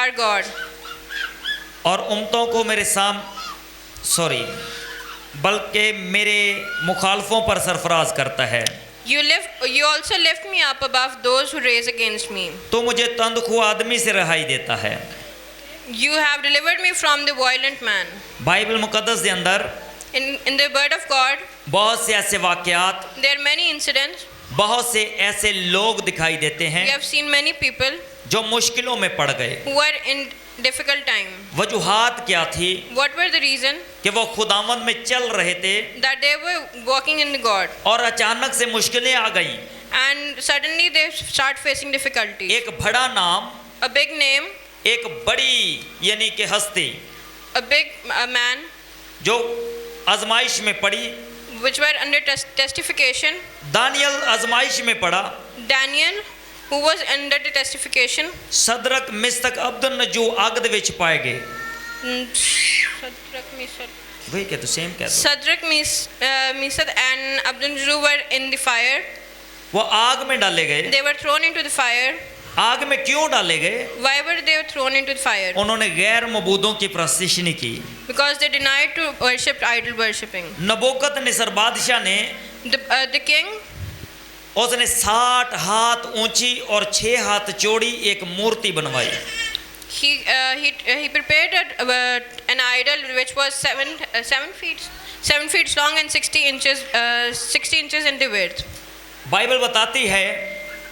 our God. और उम्मतों को बल्कि मेरे मुखालफों पर सरफराज करता है। You also lift me up above those who raise against me. तो मुझे तंदखू आदमी से रिहाई देता है। You have delivered me from the violent man. Bible मुकद्दस के अंदर In the word of God, बहुत से ऐसे वाक़यात, there are many incidents. बहुत से ऐसे लोग दिखाई देते We हैं have seen many people जो मुश्किलों में पड़ गए। who are in difficult time. वजूहात क्या थी What were the reason? कि वो खुदावंद में चल रहे थे That they were walking in God, और अचानक से मुश्किलें आ गई। and suddenly they start facing difficulties. एक बड़ा नाम, A big name, एक बड़ी यानी कि हस्ती a big man, जो आजमाइश में पड़ी। which were under testification. Daniel आजमाइश में पड़ा। Daniel, who was under the testification. सदरक मिस्तक अब्दुन्नजू आग दे विच पाए गए। वही कह तो सेम कह दो। Sadrak, Mesach and Abednego were in the fire. वो आग में डाले गए। They were thrown into the fire. आग में क्यों डाले गए? Why were they thrown into the fire? उन्होंने गैर मबूदों की परस्तिश नहीं की। Because they denied to worship idol worshipping. नबूकदनेस्सर बादशाह ने The king, उसने 60 हाथ ऊंची और 6 हाथ चौड़ी एक मूर्ति बनवाई। he prepared an idol which was 7 feet long and 60 inches in the width. Bible बताती है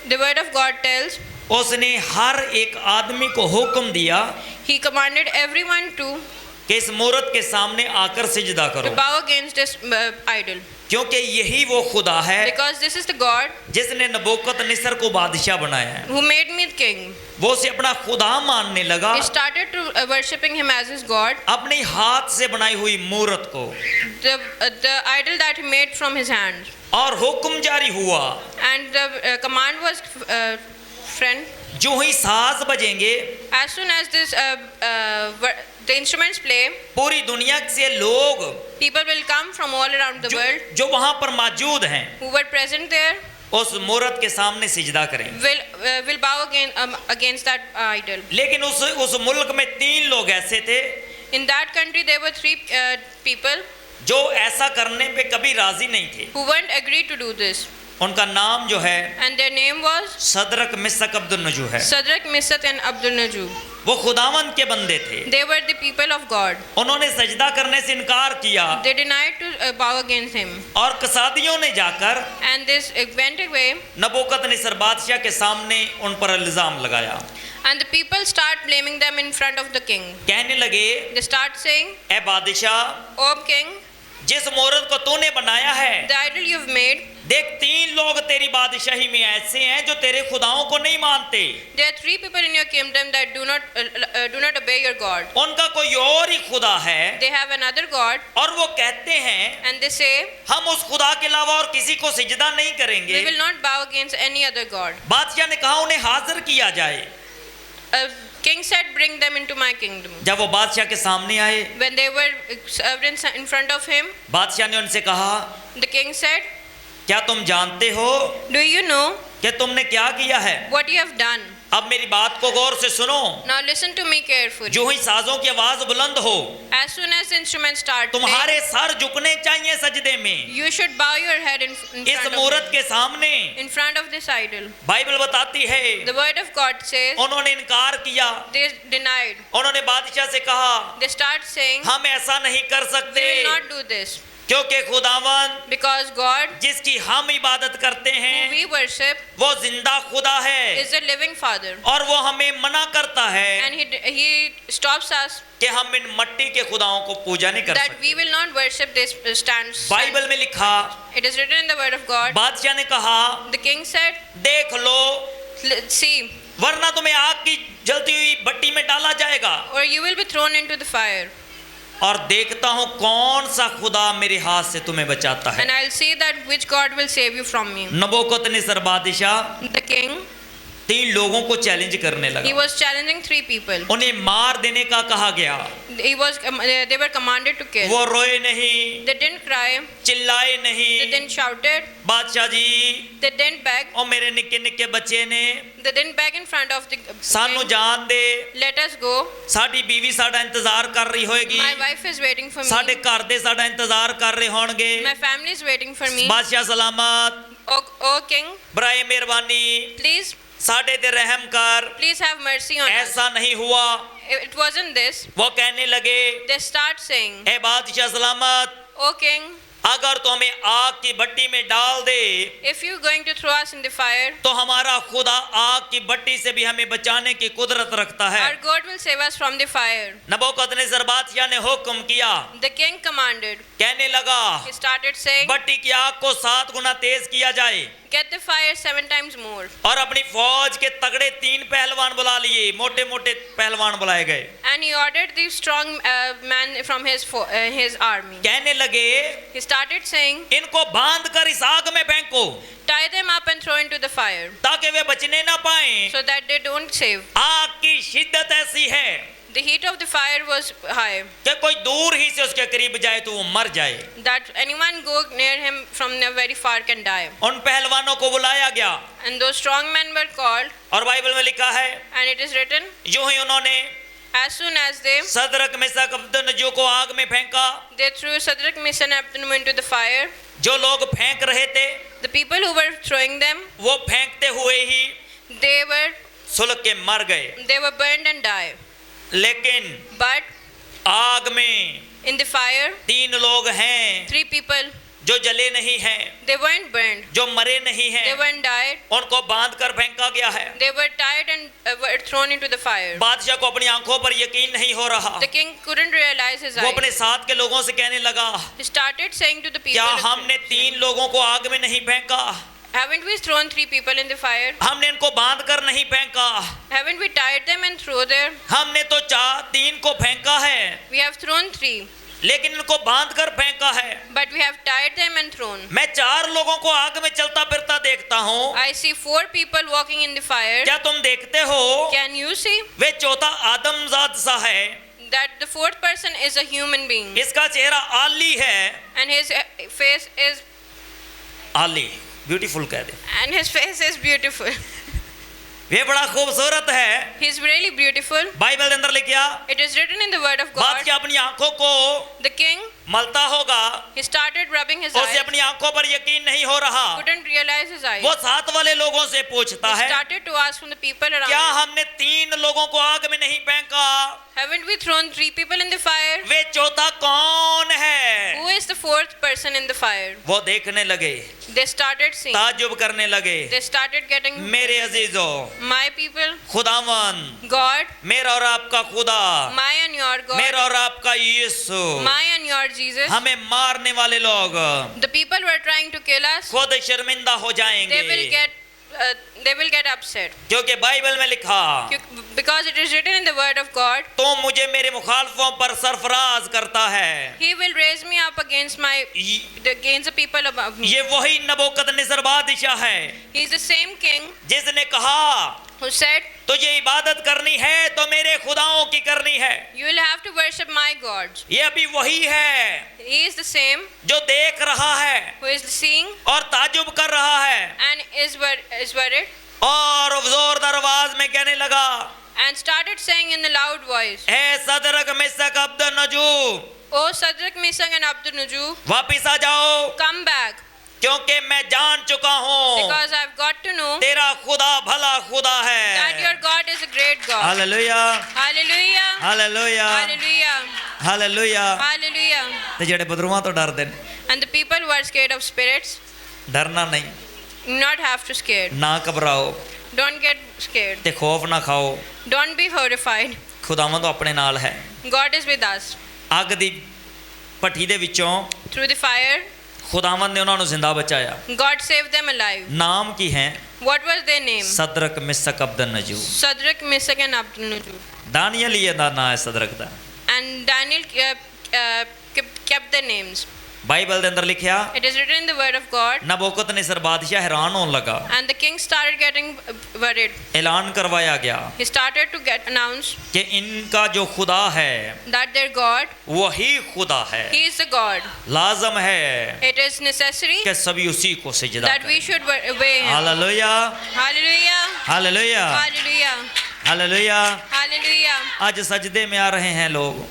The word of God tells, उसने हर एक आदमी को हुक्म दिया he commanded everyone to कि इस मूर्त के सामने आकर सिजदा करो, bow against this idol. क्योंकि यही वो खुदा है Because this is the God जिसने नबूकदनेस्सर को बादशाह बनाया है। who made me king. वो उसे अपना खुदा मानने लगा, He started to worshipping him as his God. अपने हाथ से बनाई हुई मूर्त को, The idol that he made from his hand. और हुक्म जारी हुआ, And the command was, friend, जो ही साज बजेंगे, as soon as the instruments play, पूरी दुनिया से लोग people will come from all around the world जो वहां पर मौजूद हैं who were present there उस मूर्त के सामने सिजदा करें। will bow against that idol. लेकिन उस मुल्क में 3 लोग ऐसे थे In that country there were 3 people जो ऐसा करने पे कभी राजी नहीं थे। who weren't agreed to do this. उनका नाम जो है And their name was सदरक मिसक अब्दुन्नजू है। Sadrak, Mesach and Abednego. वो खुदावंद के बंदे थे। They were the people of God. उन्होंने सजदा करने से इनकार किया They denied to bow against him. और कसादियों ने जाकर And this went away. नबूकदनेस्सर बादशाह के सामने उन पर इल्जाम लगाया। And the people start blaming them in front of the king. कहने लगे, They start saying, ए बादशाह, "O king, जिस मूर्त को तूने बनाया है, the idol you've made, देख 3 लोग तेरी बादशाही में ऐसे हैं जो तेरे खुदाओं को नहीं मानते। there are 3 people in your kingdom that do not obey your God. उनका कोई और ही खुदा है They have another God, और वो कहते हैं and they say, हम उस खुदा के अलावा और किसी को सिजदा नहीं we करेंगे। will not bow against any other God." बादशाह ने कहा उन्हें हाजिर किया जाए। King said, "Bring them into my kingdom." जब वो बादशाह के सामने आए, When they were served in front of him, बादशाह ने उनसे कहा, the king said, क्या तुम जानते हो "Do you know कि तुमने क्या किया है? what you have done? अब मेरी बात को गौर से सुनो। Now listen to me carefully. जो ही साजों की आवाज बुलंद हो, As soon as the instruments start playing, तुम्हारे सर झुकने चाहिए सजदे में you should bow your head in इस front of मूर्त them, के सामने। in front of this idol." Bible बताती है The word of God says उन्होंने इनकार किया। they denied. उन्होंने बादशाह से कहा, They start saying, हम ऐसा नहीं कर "We सकते, will not do this." क्योंकि खुदावंद Because God, जिसकी हम इबादत करते who हैं we worship, वो जिंदा खुदा है is a living Father. और वो हमें मना करता है And he stops us कि हम इन मट्टी के खुदाओं को पूजा नहीं कर that सकते। we will not worship this stands. Bible में लिखा, It is written in the word of God. बादशाह ने कहा, The king said, देख लो, "See, वरना तुम्हें आग की जलती हुई भट्टी में डाला जाएगा or you will be thrown into the fire. और देखता हूं कौन सा खुदा मेरे हाथ से तुम्हें बचाता है। And I'll see that which God will save you from me." नबूकदनेस्सर बादशाह The king 3 लोगों को चैलेंज करने He लगा। was challenging 3 people. उन्हें मार देने का कहा गया। They were commanded to kill. वो रोए नहीं, They didn't cry. चिल्लाए They नहीं। didn't shouted. Badshah ji, They didn't beg. और मेरे निक्के निक्के बच्चे ने They didn't beg in front of the सानू king. जान दे, Let us go. साडी बीवी साडा इंतजार कर रही होएगी, My wife is waiting for me. साडे घर दे साडा इंतजार कर रहे होणगे। My family is waiting for me. बादशाह सलामत, O king, बराए मेहरबानी please, साडे ते रहम कर। please have mercy on us. ऐसा नहीं हुआ। It wasn't this. वो कहने लगे, They start saying, ए बादशाह सलामत, O king, अगर तो हमें आग की भट्टी में डाल दे if you're going to throw us in the fire, तो हमारा खुदा आग की भट्टी से भी हमें बचाने की कुदरत रखता है। our God will save us from the fire. नबूकदनेस्सर बादशाह ने हुक्म किया, The king commanded. कहने लगा He started saying, भट्टी की आग को 7 गुना तेज किया जाए, get the fire 7 times more. और अपनी फौज के तगड़े 3 पहलवान बुला लिए, मोटे मोटे पहलवान बुलाए गए। And he ordered the strong man from his army. कहने लगे, He started saying, इनको बांध कर इस आग में फेंको tie them up and throw into the fire ताकि वे बचने ना पाए। so that they don't save. आग की शिद्दत ऐसी है The heat of the fire was high कि कोई दूर ही से उसके करीब जाए तो वो मर जाए। that anyone go near him from very far can die. उन पहलवानों को बुलाया गया, And those strong men were called, और बाइबल में लिखा है, and it is written, यूं ही उन्होंने as soon as they Shadrach Meshach Abednego को आग में फेंका। they threw Shadrach, Meshach and Abednego into the fire. जो लोग फेंक रहे थे The people who were throwing them, वो फेंकते हुए ही they were सुलग के मर गए। burned and died. लेकिन But आग में in the fire, 3 लोग हैं 3 people, जो जले नहीं हैं, they weren't burned, जो मरे नहीं they हैं, weren't died, उनको बांध कर फेंका गया है। they were tied and were thrown into the fire. बादशाह को अपनी आंखों पर यकीन नहीं हो रहा। The king couldn't realize his वो eyes. अपने साथ के लोगों से कहने लगा, He started saying to the people, क्या हमने 3 लोगों को आग में नहीं फेंका? haven't we thrown 3 people in the fire? हमने इनको बांध कर नहीं फेंका, Haven't we tied them and thrown there? हमने तो 3 को फेंका है, We have thrown 3, लेकिन इनको बांध कर फेंका है। but we have tied them and thrown. मैं 4 लोगों को आग में चलता फिरता देखता हूँ, I see 4 people walking in the fire. क्या तुम देखते हो? Can you see वे चौथा आदमजाद सा है, that the 4th person is a human being इसका चेहरा आली है, and his face is आली ब्यूटीफुल कह दे, and his face is beautiful. वे बड़ा खूबसूरत है। He's really beautiful. बाइबल के अंदर लिखा, It is written in the word of God. बादशाह अपनी आंखों को The king, मलता होगा, he started rubbing his उसे eyes. अपनी आंखों पर यकीन नहीं हो रहा। Couldn't realize his eyes. वो साथ वाले लोगों से पूछता He है, started to ask from the people around क्या him, हमने 3 लोगों को आग में नहीं फेंका? haven't we thrown 3 people in the fire? वे चौथा कौन है? Who is the 4th person in the fire? वो देखने लगे, They started seeing. ताज्जुब करने लगे। They started getting, मेरे अजीजों, my people, खुदावन, God, मेरा और आपका खुदा, my and your God, मेरा और आपका यीशु, my and your Jesus. हमें मारने वाले लोग The people who are trying to kill us, खुद शर्मिंदा हो जाएंगे, they will get upset. क्योंकि बाइबल में लिखा, Because it is written in the word of God, तो मुझे मेरे मुखालफों पर सरफराज करता है। He will raise me up against against the people above me. ये वही नबूकदनेस्सर बादशाह है He is the same king जिसने कहा, who said, तुझे इबादत करनी है तो मेरे खुदाओं की करनी है। you will have to worship my gods. ये अभी वही है He is the same जो देख रहा है who is seeing और ताजुब कर रहा है, and is worried और जोरदार आवाज में कहने लगा, and started saying in a loud voice, ए Shadrach Meshach Abednego, O Shadrach, Meshach and Abednego, वापिस आ जाओ, come back, क्योंकि मैं जान चुका हूँ because I've got to know तेरा खुदा भला खुदा that है। your God is a great God. Hallelujah, Hallelujah. Hallelujah, Hallelujah. Hallelujah. Hallelujah. ते जेड़े बदरुआं तो डरदे ने, And the people who are scared of spirits, डरना नहीं, not have to scared. ना घबराओ, Don't get scared. ते खौफ ना खाओ, Don't be horrified. खुदावंद तो अपने नाल है। God is with us. अग दी भट्ठी दे विचों Through the fire, खुदावंद ने उन्होंने जिंदा बचाया। God saved them alive. नाम की हैं? What was their name? Shadrach Meshach Abednego. Shadrach, Meshach and Abednego. Daniel ये दा ना है सदरक दा। And Daniel kept their names. Bible ਦੇ ਅੰਦਰ ਲਿਖਿਆ It is written in the word of God. ਨਬੂਕਦਨੇਸਰ ਬਾਦਸ਼ਾਹ ਹੈਰਾਨ ਹੋਣ ਲੱਗਾ And the king started getting worried. ऐलान करवाया गया He started to get announced कि इनका जो खुदा है that their God, वही खुदा है He is the God. लाजम है It is necessary कि सभी उसी को सिजदा that we करें should obey Him. Hallelujah Hallelujah. Hallelujah Hallelujah. Hallelujah Hallelujah. आज सजदे में आ रहे हैं लोग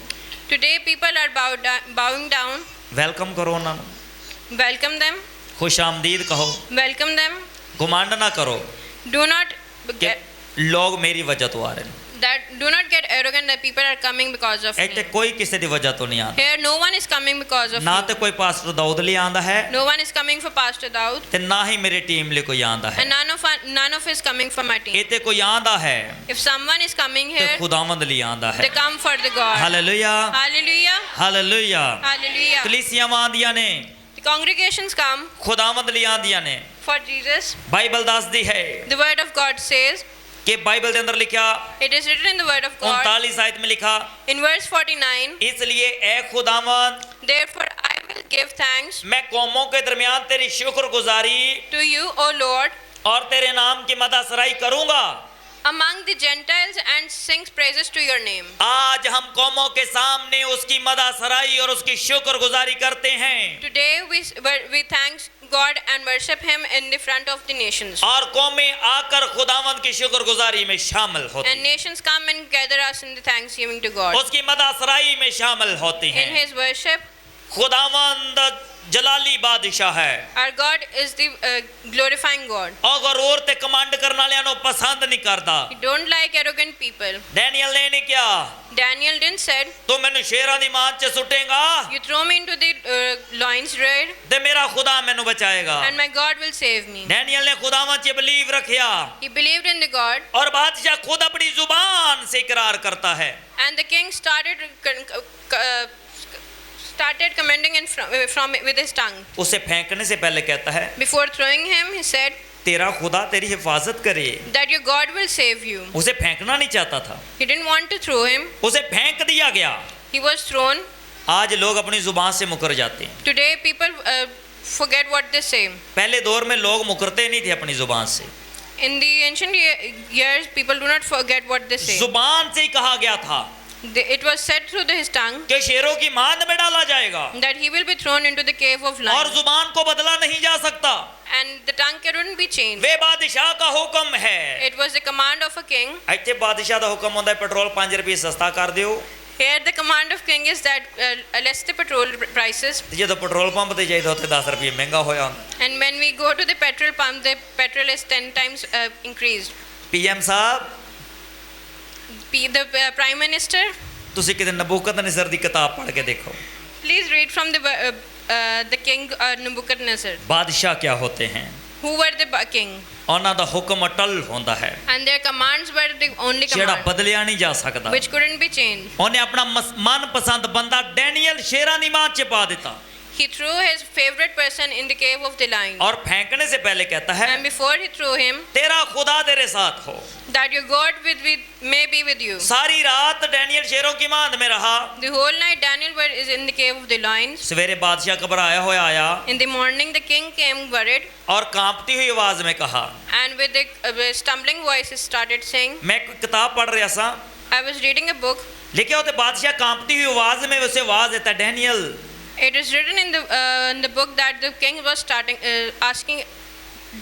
Today people are bowing down. Welcome करो ਉਹਨਾਂ ਨੂੰ Welcome them. खुश आमदीद कहो Welcome them. घुमंड ना करो Do not कि get, लोग मेरी वजह तो आ रहे हैं do not get arrogant that people are coming because of ਇੱਥੇ me. ਕੋਈ ਕਿਸੇ ਦੀ ਵਜ੍ਹਾ ਤੋਂ ਨਹੀਂ ਆਉਂਦਾ Here no one is coming because of ਨਾ me. ਤੇ ਕੋਈ ਪਾਸਟਰ ਦਾਊਦ ਲਈ ਆਂਦਾ ਹੈ No one is coming for Pastor Daud. ਤੇ ਨਾ ਹੀ ਮੇਰੀ ਟੀਮ ਲਈ ਕੋਈ ਆਂਦਾ ਹੈ And none of is coming for my team. ਇੱਥੇ ਕੋਈ ਆਂਦਾ ਹੈ If someone is coming ਤੇ here, ਖੁਦਾਵੰਦ ਲਈ ਆਂਦਾ ਹੈ they come for the God. Hallelujah Hallelujah. Hallelujah Hallelujah. ਕਲੀਸਿਆਵਾਂ ਆਂਦੀਆਂ ਨੇ The congregations come ਖੁਦਾਵੰਦ ਲਈ ਆਂਦੀਆਂ ਨੇ for Jesus. ਬਾਈਬਲ ਦੱਸਦੀ ਹੈ The word of God says, ਕਿ ਬਾਈਬਲ ਦੇ ਅੰਦਰ ਲਿਖਿਆ it is written in the word of God 39 आयत में लिखा in verse 49, इसलिए ए खुदावंद therefore I will give thanks मैं कौमों के दरमियान तेरी शुक्रगुजारी to you, O Lord, और तेरे नाम की मदासराई करूंगा among the Gentiles and sing praises to your name. आज हम कौमों के सामने उसकी मदासराई और उसकी शुक्रगुजारी करते हैं Today we thank God and worship Him in the front of the nations. और कौमें आकर खुदावंद की शुक्रगुजारी में शामिल होती And nations come and gather us in the thanksgiving to God. उसकी मदासराई में शामिल होती In हैं His worship, खुदावंद जलाली बादशाह है our God is the glorifying God. अगर और ते कमांड करने वालियां नो पसंद नहीं करता He don't like arrogant people. Daniel ने नहीं किया Daniel didn't said, तू मैनू शेरां दी मां च सुटेगा you throw me into the lion's den ते मेरा खुदा मैनू बचाएगा and my God will save me. Daniel ने खुदावंद च बिलीव रखिया He believed in the God, और बादशाह खुद अपनी जुबान से इकरार करता है and the king started commending from with his tongue. उसे फेंकने से पहले कहता है Before throwing him, he said तेरा खुदा तेरी हिफाजत करे that your God will save you. उसे फेंकना नहीं चाहता था He didn't want to throw him. उसे फेंक दिया गया He was thrown. आज लोग अपनी जुबान से मुकर जाते हैं Today people forget what they say. पहले दौर में लोग मुकरते नहीं थे अपनी जुबान से In the ancient years, people do not forget what they say. जुबान से ही कहा गया था It was said through his tongue कि शेरों की मांद में डाला जाएगा that he will be thrown into the cave of और lions. जुबान को बदला नहीं जा सकता And the tongue couldn't be changed. वे बादशाह का हुक्म है It was the command of a king. ਇੱਥੇ ਬਾਦਸ਼ਾਹ ਦਾ ਹੁਕਮ ਹੁੰਦਾ ਹੈ ਪੈਟਰੋਲ 5 ਰੁਪਏ ਸਸਤਾ ਕਰ ਦਿਓ Here the command of king is that less the petrol prices. ਤੇ ਜਦੋਂ ਪੈਟਰੋਲ ਪੰਪ ਤੇ ਜਾਈਦਾ ਉੱਥੇ 10 ਰੁਪਏ ਮਹਿੰਗਾ ਹੋਇਆ ਹੁੰਦਾ And when we go to the petrol pump, the petrol is 10 times increased. PM Sahib The Prime Minister, ਤੁਸੀਂ ਕਿਤੇ ਨਬੂਕਦਨੇਜ਼ਰ ਦੀ ਕਿਤਾਬ ਪੜ੍ਹ ਕੇ ਦੇਖੋ please read from the king Nebuchadnezzar. ਬਾਦਸ਼ਾਹ क्या होते हैं Who were the king? ਉਹਨਾਂ ਦਾ ਹੁਕਮ ਅਟਲ ਹੁੰਦਾ ਹੈ And their commands were the only ਜਿਹੜਾ command ਬਦਲਿਆ ਨਹੀਂ ਜਾ ਸਕਦਾ which couldn't be changed. ਉਹਨੇ ਆਪਣਾ ਮਨਪਸੰਦ ਬੰਦਾ ਡੈਨੀਅਲ ਸ਼ੇਰਾਂ ਦੀ ਮਾਂ 'ਚ ਪਾ ਦਿੱਤਾ He threw his favorite person in the cave of the lions. और फेंकने से पहले कहता है And before he threw him, तेरा खुदा तेरे साथ हो that your God may be with you. सारी रात डैनियल शेरों की मांद में रहा The whole night Daniel is in the cave of the lions. सवेरे बादशाह घबराया हुआ आया In the morning the king came worried और कांपती हुई आवाज में कहा and with the stumbling voice he started saying, मैं एक किताब पढ़ रहा सा I was reading a book. लेकिन होते बादशाह कांपती हुई आवाज में उसे आवाज देता Daniel It is written in the book that the king was asking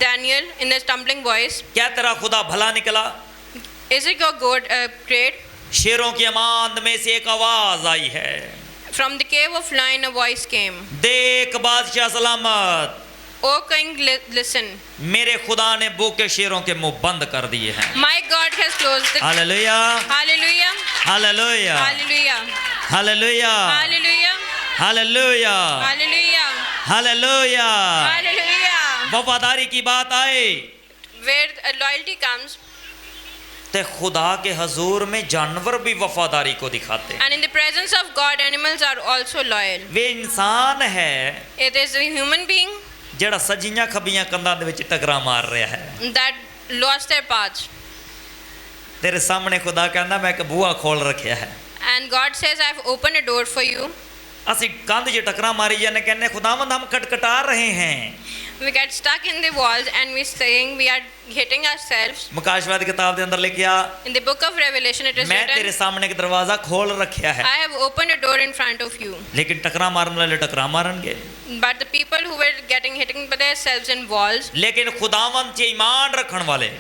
Daniel in a stumbling voice, क्या तेरा खुदा भला निकला is it your God great? शेरों की मांद में से एक आवाज आई है From the cave of lion a voice came. देख बादशाह सलामत O king, listen. मेरे खुदा ने भूखे शेरों के मुंह बंद कर दिए हैं My God has closed the hallelujah Hallelujah. Hallelujah Hallelujah. Hallelujah Hallelujah. Hallelujah Hallelujah. Hallelujah Hallelujah. वफादारी की बात आए Where loyalty comes, ते खुदा के हजूर में जानवर भी वफादारी को दिखाते हैं and in the presence of God, animals are also loyal. वे इंसान है It is a human being ਜਿਹੜਾ ਸੱਜੀਆਂ ਖੱਬੀਆਂ ਕੰਧਾਂ ਦੇ ਵਿੱਚ ਟਕਰਾ ਮਾਰ ਰਿਹਾ ਹੈ that lost their paths. ਤੇਰੇ ਸਾਹਮਣੇ ਖੁਦਾ ਕਹਿੰਦਾ ਮੈਂ ਇੱਕ ਬੂਹਾ ਖੋਲ ਰੱਖਿਆ ਹੈ And God says, I have opened a door for you. ਅਸੀਂ ਕੰਧ 'ਚ ਟਕਰਾਂ ਮਾਰੀ ਜਾਂਦੇ ਕਹਿੰਦੇ ਖੁਦਾਵੰਦ ਹਮ ਖਟਖਟਾ ਰਹੇ हैं। We get stuck in the walls and we're saying we are hitting ourselves. ਮਕਾਸ਼ਵਾਦ ਦੀ ਕਿਤਾਬ ਦੇ ਅੰਦਰ ਲਿਖਿਆ In the book of Revelation it is ਮੈਂ ਤੇਰੇ written, ਸਾਹਮਣੇ ਇੱਕ ਦਰਵਾਜ਼ਾ ਖੋਲ ਰੱਖਿਆ ਹੈ, I have opened a door in front of you. ਲੇਕਿਨ ਟਕਰਾਂ ਮਾਰਨ ਵਾਲੇ ਟਕਰਾਂ ਮਾਰਨਗੇ। But the people who were hitting by themselves in walls, ਲੇਕਿਨ ਖੁਦਾਵੰਦ 'ਚ ਈਮਾਨ ਰੱਖਣ ਵਾਲੇ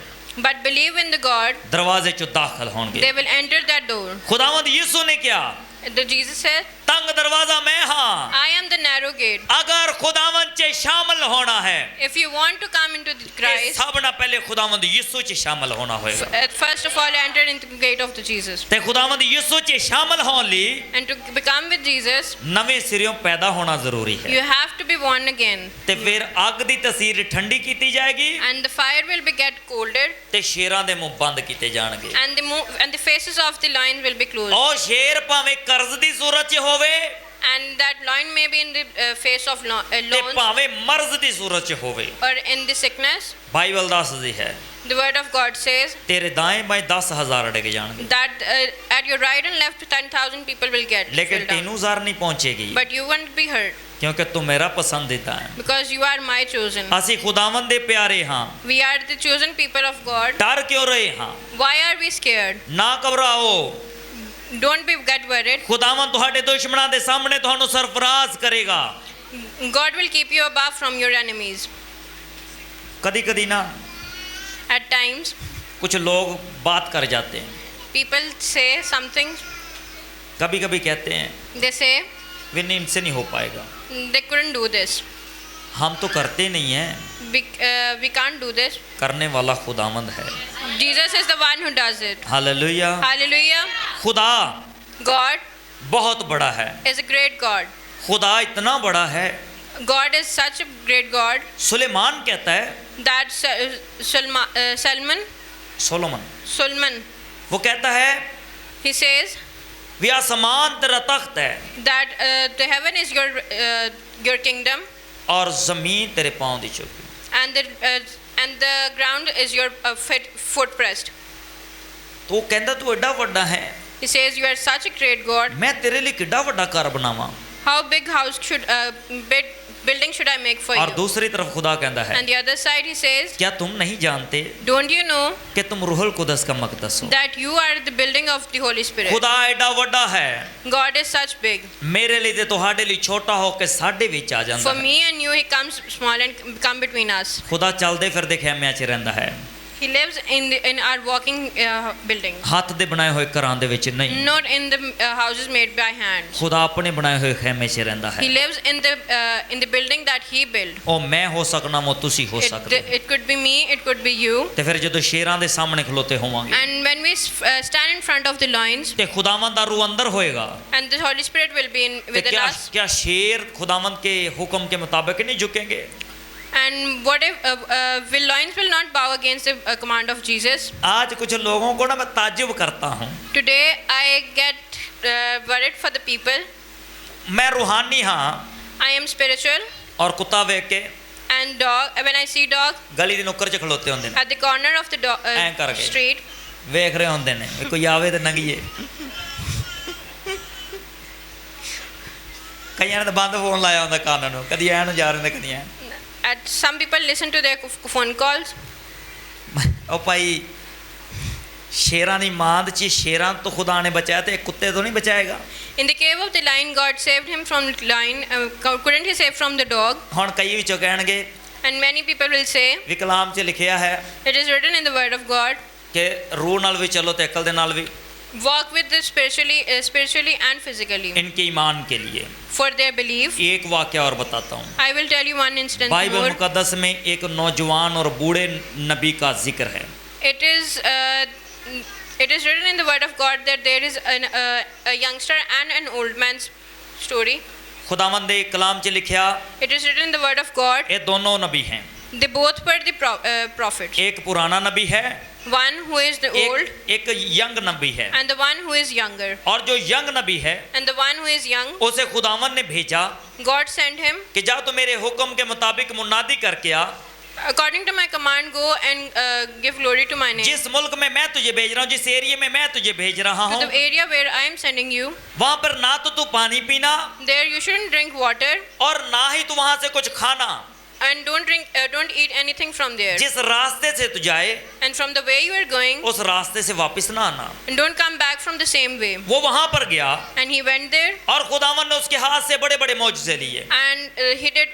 but believe in the God, ਦਰਵਾਜ਼ੇ 'ਚੋਂ ਦਾਖਲ ਹੋਣਗੇ। they will enter that door. ਖੁਦਾਵੰਦ ਯਿਸੂ ਨੇ ਕਿਹਾ The Jesus said, ਤੰਗ ਦਰਵਾਜ਼ਾ ਮੈਂ ਹਾਂ, I am the narrow gate. ਅਗਰ ਖੁਦਾਵੰਦ 'ਚ ਸ਼ਾਮਲ ਹੋਣਾ ਹੈ If you want to come into the ਇਹ Christ, ਸਭ ਨਾਲ ਪਹਿਲੇ ਖੁਦਾਵੰਦ ਯਿਸੂ 'ਚ ਸ਼ਾਮਲ ਹੋਣਾ ਹੋਏਗਾ। first of all enter into the gate of the Jesus. ਤੇ ਖੁਦਾਵੰਦ ਯਿਸੂ 'ਚ ਸ਼ਾਮਲ ਹੋਣ ਲਈ And to become with Jesus, ਨਵੇਂ ਸਿਰਿਓਂ ਪੈਦਾ ਹੋਣਾ ਜ਼ਰੂਰੀ ਹੈ। you have to be born again. ਤੇ ਫਿਰ ਅੱਗ ਦੀ ਤਸੀਰ ਠੰਡੀ ਕੀਤੀ ਜਾਏਗੀ And the fire will be get colder, ਤੇ ਸ਼ੇਰਾਂ ਦੇ ਮੂੰਹ ਬੰਦ ਕੀਤੇ ਜਾਣਗੇ। and the faces of the lions will be closed. ਉਹ ਸ਼ੇਰ ਭਾਵੇਂ ਕਰਜ਼ ਦੀ ਸੂਰਤ 'ਚ ਹੋਵੇ And that lion may be in the face of ਤੇ loans ਭਾਵੇਂ ਮਰਜ਼ ਦੀ ਸੂਰਤ 'ਚ ਹੋਵੇ। or in the sickness. Bible ਦੱਸਦੀ ਹੈ The word of God says ਤੇਰੇ ਦਾएं ਬਾएं 10,000 ਡਿੱਗ ਜਾਣਗੇ, that at your right and left 10,000 people will get ਲੇਕਿਨ fell down. ਤੈਨੂੰ ਜ਼ਰ ਨਹੀਂ ਪਹੁੰਚੇਗੀ But you won't be hurt ਕਿਉਂਕਿ ਤੂੰ ਮੇਰਾ ਪਸੰਦੀਦਾ ਹੈ। because you are my chosen. ਅਸੀਂ ਖੁਦਾਵੰਦ ਦੇ ਪਿਆਰੇ ਹਾਂ। We are the chosen people of God. ਡਰ ਕਿਉਂ ਰਹੇ ਹਾਂ? Why are we scared? ਨਾ ਘਬਰਾਓ, Don't get worried. ਖੁਦਾਵੰਦ ਤੁਹਾਡੇ ਦੁਸ਼ਮਣਾਂ ਦੇ ਸਾਹਮਣੇ ਤੁਹਾਨੂੰ ਸਰਫਰਾਜ਼ ਕਰੇਗਾ। God will keep you above from your enemies. ਕਦੀ ਕਦੀ ਨਾ At times, कुछ लोग बात कर जाते हैं, people say something. कभी कभी कहते हैं They say वे नहीं, इनसे नहीं हो पाएगा, they couldn't do this. हम तो करते नहीं हैं, We can't do this. करने वाला खुदावंद है। Jesus is the one who does it. Hallelujah. Hallelujah. खुदा God बहुत बड़ा है, is a great God. खुदा इतना बड़ा है। God is such a great God Suleman कहता है, that Solomon, वो कहता है he says वे आसमान तेरा तख्त है that the heaven is your kingdom और जमीन तेरे पाँव दी चौकी। and the ground is your foot pressed. तो वो कहता तू एडा वड्डा है, He says you are such a great God. मैं तेरे लिए किड्डा वड्डा घर बनावा। How big house building should I make for और you? दूसरी तरफ खुदा कहता है And the other side he says, क्या तुम नहीं जानते don't you know कि तुम रूहुल कुदस का मकदस हो? that you are the building of the Holy Spirit? खुदा एडा वड्डा है, God is such big. मेरे लिए ते ਤੁਹਾਡੇ ਲਈ ਛੋਟਾ ਹੋ ਕੇ ਸਾਡੇ ਵਿੱਚ ਆ ਜਾਂਦਾ For ਹੈ। me and you, he comes small and come between us. ਖੁਦਾ ਚੱਲਦੇ ਫਿਰਦੇ ਖੈਮਿਆਂ 'ਚ ਰਹਿੰਦਾ ਹੈ, He lives in our walking building, ਹੱਥ ਦੇ ਬਣਾਏ ਹੋਏ ਘਰਾਂ ਦੇ ਵਿੱਚ ਨਹੀਂ। not in the houses made by hands. ਖੁਦਾ ਆਪਣੇ ਬਣਾਏ ਹੋਏ ਖੈਮੇ 'ਚ ਰਹਿੰਦਾ ਹੈ। He lives in the building that he built. ਉਹ ਮੈਂ ਹੋ ਸਕਣਾ ਮੋ ਤੁਸੀਂ ਹੋ ਸਕਦੇ ਹੋ। It could be me, it could be you. ਤੇ ਫਿਰ ਜਦੋਂ ਸ਼ੇਰਾਂ ਦੇ ਸਾਹਮਣੇ ਖਲੋਤੇ ਹੋਵਾਂਗੇ And when we stand in front of the lions, ਤੇ ਖੁਦਾਵੰਦ ਦਾ ਰੂਹ ਅੰਦਰ ਹੋਏਗਾ and the Holy Spirit will be ਤੇ within us. क्या शेर खुदावंद के हुक्म के मुताबिक नहीं झुकेंगे? And what if lions will not bow against the command of Jesus? आज कुछ लोगों को ना मैं ताज्जुब करता हूँ, Today I get worried for the people. मैं रूहानी हाँ I am spiritual, और कुत्ता वेख के and when I see dog गली ਦੀ ਨੁੱਕਰ 'ਚ ਖਲੋਤੇ ਹੁੰਦੇ ਨੇ, at the corner of the ਐਂ ਕਰਕੇ। street, ਵੇਖ ਰਹੇ ਹੁੰਦੇ ਨੇ ਵੀ ਕੋਈ ਆਵੇ ਤੇ ਨੰਗੀਏ। ਕਈਆਂ ਨੇ ਤਾਂ ਬੰਦ ਫੋਨ ਲਾਇਆ ਹੁੰਦਾ ਕੰਨ ਨੂੰ, ਕਦੀ ਐਂ ਨੂੰ ਜਾ ਰਹੇ ਨੇ ਕਦੀ ਐਂ। at some people listen to their phone calls. ਉਹ ਭਾਈ ਸ਼ੇਰਾਂ ਦੀ ਮਾਂਦ 'ਚ ਸ਼ੇਰਾਂ ਤੋਂ ਖੁਦਾ ਨੇ ਬਚਾਇਆ ਤੇ ਕੁੱਤੇ ਤੋਂ ਨਹੀਂ ਬਚਾਏਗਾ। In the cave of the lion, God saved him from the lion. Couldn't he save from the dog? ਹੁਣ ਕਈ ਵਿੱਚੋਂ ਕਹਿਣਗੇ And many people will say, ਵੀ ਕਲਾਮ 'ਚ ਲਿਖਿਆ ਹੈ it is written in the word of God, ਕਿ ਰੂਹ ਨਾਲ ਵੀ ਚੱਲੋ ਤੇ ਅਕਲ ਦੇ ਨਾਲ ਵੀ, walk with this spiritually and physically, इनके ईमान के लिए। for their belief. एक वाक्य और बताता हूँ, I will tell you one instance Bible more. मुकद्दस में एक नौजवान और बूढ़े नबी का जिक्र है। It is written in the word of God that there is a youngster and an old man's story. खुदावंद ने कलाम 'ਚ लिखिया, It is written in the word of God. ये दोनों नबी हैं, They both were the prophets. एक पुराना नबी है, One who is the old एक यंग नबी है। and the one who is younger. और जो यंग नबी है And the one who is young, उसे खुदावंद ने भेजा God sent him कि जा तो मेरे हुक्म के मुताबिक मुनादी करके आ according to my command, go and give glory to my name. जिस मुल्क में मैं तुझे भेज रहा हूँ, जिस एरिया में मैं तुझे भेज रहा To हूँ, the area where I am sending you, वहाँ पर ना तो तू पानी पीना there you shouldn't drink water और ना ही तू वहाँ से कुछ खाना। and don't eat anything from there. जिस रास्ते से तू जाए And from the way you are going, उस रास्ते से वापस ना आना। and don't come back from the same way. वो वहाँ पर गया And he went there, और खुदावन ने उसके हाथ से बड़े बड़े मौजज़े लिए and he did.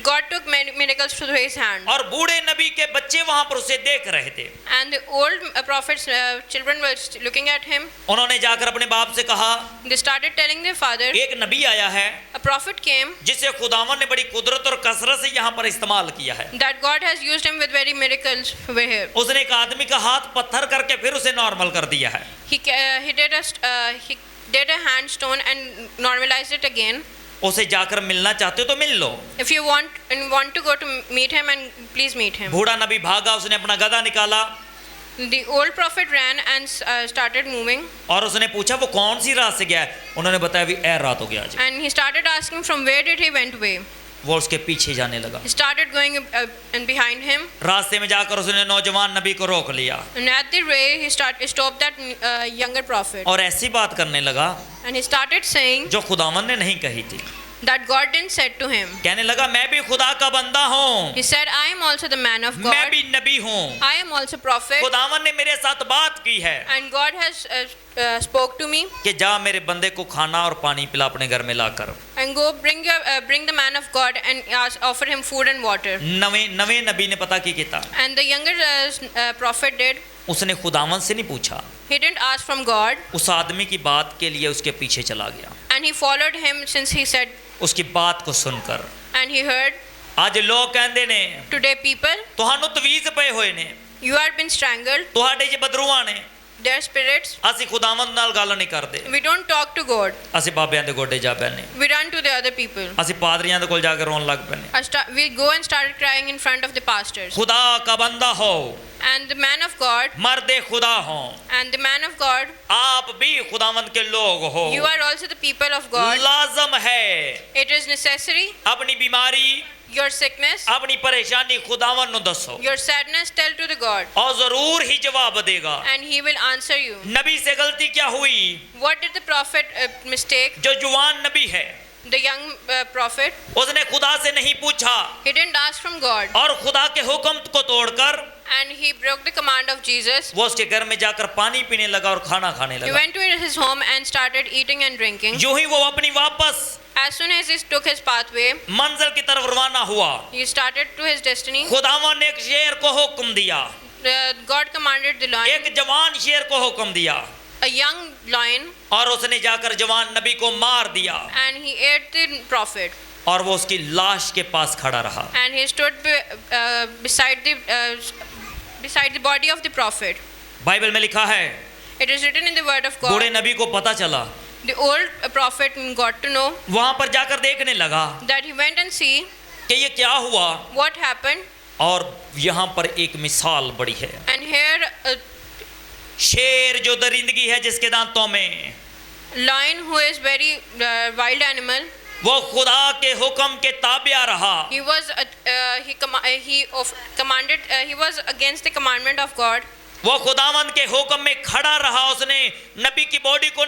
God took miracles through his hand. और बूढ़े नबी के बच्चे वहाँ पर उसे देख रहे थे। And the old prophets' children were looking at him. उन्होंने जाकर अपने बाप से कहा, They started telling their father, एक नबी आया है a prophet came जिसे खुदावन ने बड़ी कुदरत और कसरत से यहाँ पर इस्तेमाल किया है। that God has used him with very miracles over here. उसने एक आदमी का हाथ पत्थर करके फिर उसे नॉर्मल कर दिया है। He did a hand stone and normalized it again. उसे जाकर मिलना चाहते हो तो मिल लो। If you want to go to meet him, and please meet him. बूढ़ा नबी भागा, उसने अपना गधा निकाला The old prophet ran and started moving, और उसने पूछा वो कौन सी रात से गया है। उन्होंने बताया भी एर रात हो गया आज। and he started asking from where did he went away. वो उसके पीछे जाने लगा। He started going and behind him, रास्ते में जाकर उसने नौजवान नबी को रोक लिया and at the way he stopped that younger prophet, और ऐसी बात करने लगा and he started saying जो खुदावन ने नहीं कही थी। that God didn't said to him. कहने लगा मैं भी खुदा का बंदा हूँ, He said, I am also the man of मैं God. भी नबी हूँ, I am also prophet, खुदावन ने मेरे साथ बात की है and God has spoke to me. कि जा मेरे बंदे को खाना और पानी पिला अपने घर में लाकर। And go bring the man of God and offer him food and water. नवे नबी ने पता की किया, And the younger prophet did. उसने खुदावन से नहीं पूछा, He didn't ask from God, उस आदमी की बात के लिए उसके पीछे चला गया, and he followed him since he said, उसकी बात को सुनकर। and he heard. आज लोग कहते ने Today people, ਤੁਹਾਨੂੰ ਤਵੀਜ਼ ਪਏ ਹੋਏ ਨੇ, you are been strangled. ਤੁਹਾਡੇ 'ਚ ਬਦਰੂਆਂ ਨੇ, Their spirits. ਅਸੀਂ ਖੁਦਾਵੰਦ ਨਾਲ ਗੱਲ ਨਹੀਂ ਕਰਦੇ, We don't talk to God. ਅਸੀਂ ਬਾਬਿਆਂ ਦੇ ਗੋਡੇ ਜਾ ਬੈਨੇ, We run to the other people. ਅਸੀਂ ਪਾਦਰੀਆਂ ਦੇ ਕੋਲ ਜਾ ਕੇ ਰੋਣ ਲੱਗ ਪੈਨੇ। We go and started crying in front of the pastors. खुदा का बंदा हो, And the man of God, मर्दे खुदा हो, and the man of God, आप भी खुदावंद के लोग हो। you are also the people of God. लाजम है It is necessary. अपनी बीमारी, Your sickness, अपनी परेशानी खुदावन नु दसो your sadness, tell to the God, और जरूर ही जवाब देगा। and He will answer you. नबी से गलती क्या हुई? What did the prophet mistake? जो जुवान नबी है The young prophet, उसने खुदा से नहीं पूछा he didn't ask from God, और खुदा के हुक्म को तोड़कर and he broke the command of Jesus. वो उसके घर में जाकर पानी पीने लगा और खाना खाने He लगा। went to his home and started eating and drinking. जो ही वो अपनी वापस As soon as he took his pathway, मंजिल की तरफ रवाना हुआ, he started to his destiny. खुदावन ने एक शेर को हुक्म दिया, God commanded the lion, एक जवान शेर को हुक्म दिया a young lion, और उसने जाकर जवान नबी को मार दिया and he ate the prophet. और वो उसकी लाश के पास खड़ा रहा। And he stood beside the body of the prophet. Bible में लिखा है It is written in the word of बूढ़े God. नबी को पता चला, The old prophet got to know वहां पर जाकर देखने लगा that he went and see कि ये क्या हुआ, what happened. और यहाँ पर एक मिसाल बड़ी है। And here a शेर जो दरिंदगी है जिसके दांतों में, lion who is very wild animal, वो खुदा के हुक्म के ताबिया रहा, he was commanded, he was against the commandment of God. वो खुदावंद के हुक्म में खड़ा रहा, उसने नबी की बॉडी को